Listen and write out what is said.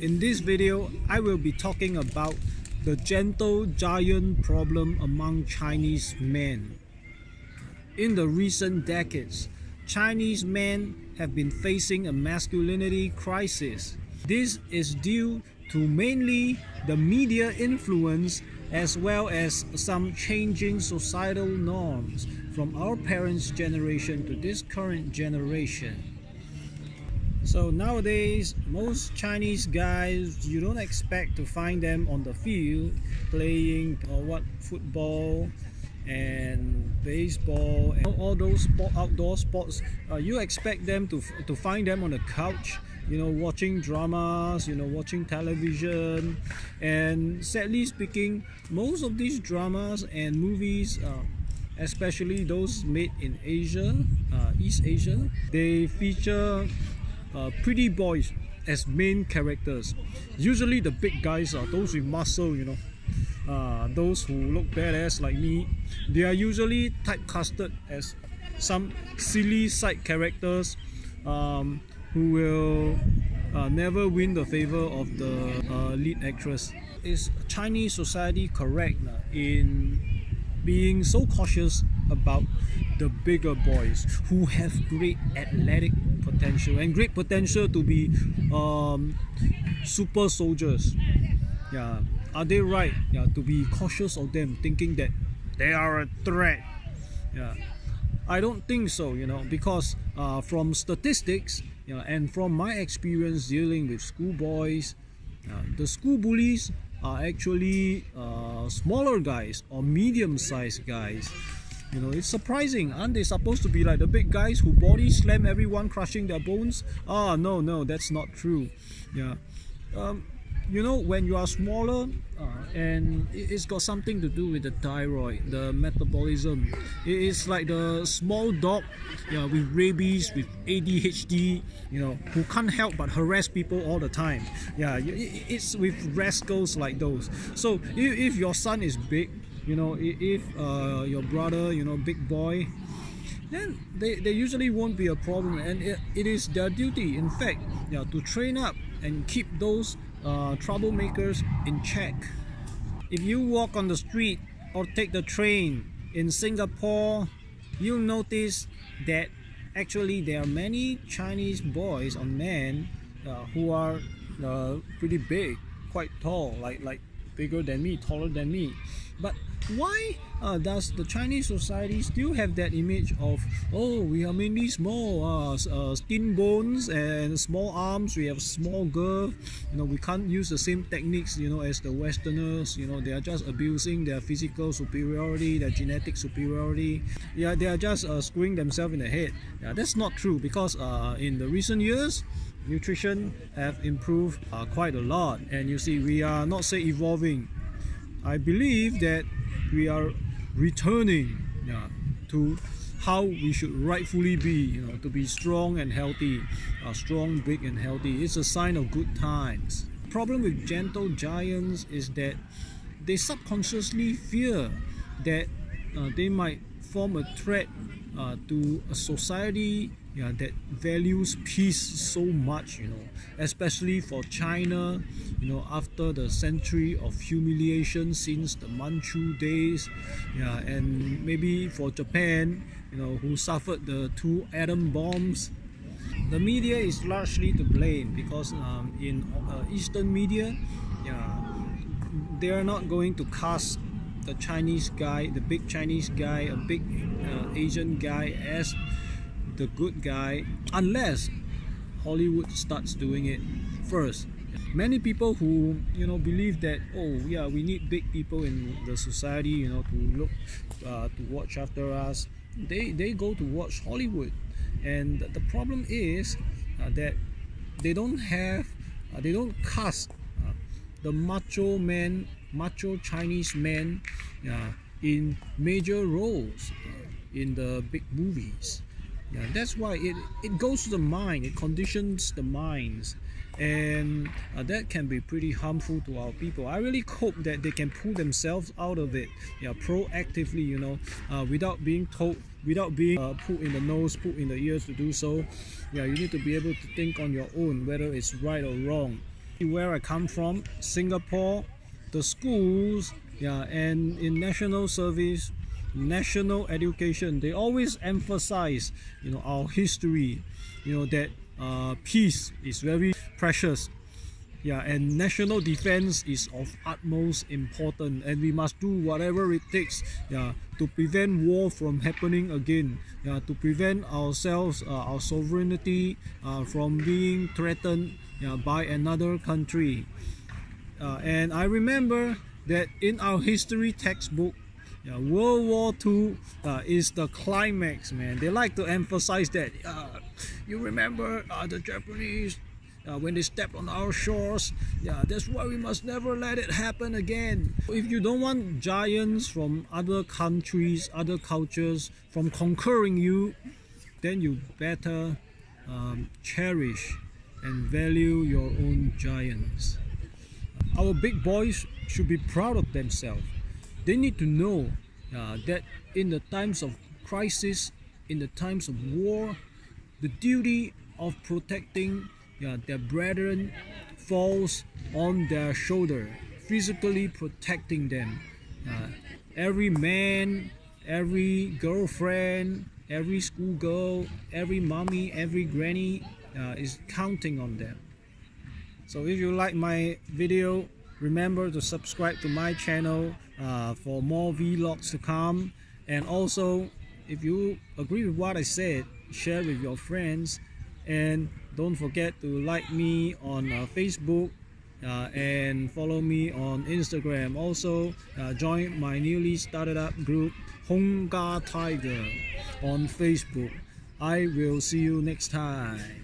In this video, I will be talking about the gentle giant problem among Chinese men. In the recent decades, Chinese men have been facing a masculinity crisis. This is due to mainly the media influence as well as some changing societal norms from our parents' generation to this current generation. So nowadays, most Chinese guys, you don't expect to find them on the field playing football and baseball and all those outdoor sports. You expect them to find them on the couch, watching dramas, watching television. And sadly speaking, most of these dramas and movies, especially those made in Asia, East Asia, they feature pretty boys as main characters. Usually the big guys are those with muscle, those who look badass like me. They are usually typecasted as some silly side characters who will never win the favor of the lead actress. Is Chinese society correct in being so cautious about the bigger boys who have great athletic potential and great potential to be super soldiers? Are they right to be cautious of them, thinking that they are a threat? I don't think so, because from statistics and from my experience dealing with schoolboys, the school bullies are actually smaller guys or medium-sized guys. It's surprising. Aren't they supposed to be like the big guys who body slam everyone, crushing their bones? No, that's not true. When you are smaller, and it's got something to do with the thyroid, the metabolism. It's like the small dog with rabies, with ADHD, who can't help but harass people all the time. It's with rascals like those. So if your son is big, if your brother, big boy, then they usually won't be a problem, and it is their duty, in fact, to train up and keep those troublemakers in check. If you walk on the street or take the train in Singapore, you'll notice that actually there are many Chinese boys or men who are pretty big, quite tall, like bigger than me, taller than me. But why does the Chinese society still have that image of, we are mainly small, skin bones and small arms, we have small girth, we can't use the same techniques, as the Westerners, they are just abusing their physical superiority, their genetic superiority. They are just screwing themselves in the head. That's not true, because in the recent years, nutrition have improved quite a lot, and you see, we are not say evolving. I believe that we are returning to how we should rightfully be, to be strong and healthy, strong, big and healthy. It's a sign of good times. The problem with gentle giants is that they subconsciously fear that they might form a threat to a society that values peace so much, especially for China, after the century of humiliation since the Manchu days, and maybe for Japan, who suffered the 2 atom bombs. The media is largely to blame, because in Eastern media, they are not going to cast the Chinese guy, the big Chinese guy, a big Asian guy as the good guy, unless Hollywood starts doing it first. Many people who believe that we need big people in the society, to look to watch after us, they go to watch Hollywood. And the problem is that they don't cast the macho Chinese men in major roles in the big movies. That's why it goes to the mind, it conditions the minds, and that can be pretty harmful to our people. I really hope that they can pull themselves out of it proactively, without being told, without being put in the nose, put in the ears to do so. You need to be able to think on your own whether it's right or wrong. Where I come from, Singapore, the schools, yeah, and in national service, national education, they always emphasize, our history, that peace is very precious. Yeah, and national defense is of utmost importance, and we must do whatever it takes, yeah, to prevent war from happening again, yeah, to prevent ourselves, our sovereignty, from being threatened, yeah, by another country. And I remember that in our history textbook, yeah, World War II is the climax, man. They like to emphasize that. You remember the Japanese when they stepped on our shores? Yeah, that's why we must never let it happen again. If you don't want giants from other countries, other cultures from conquering you, then you better cherish and value your own giants. Our big boys should be proud of themselves. They need to know that in the times of crisis, in the times of war, the duty of protecting their brethren falls on their shoulder, physically protecting them. Every man, every girlfriend, every schoolgirl, every mommy, every granny is counting on them. So if you like my video, remember to subscribe to my channel for more vlogs to come. And also, if you agree with what I said, share with your friends. And don't forget to like me on Facebook and follow me on Instagram. Also, join my newly started up group, Honga Tiger, on Facebook. I will see you next time.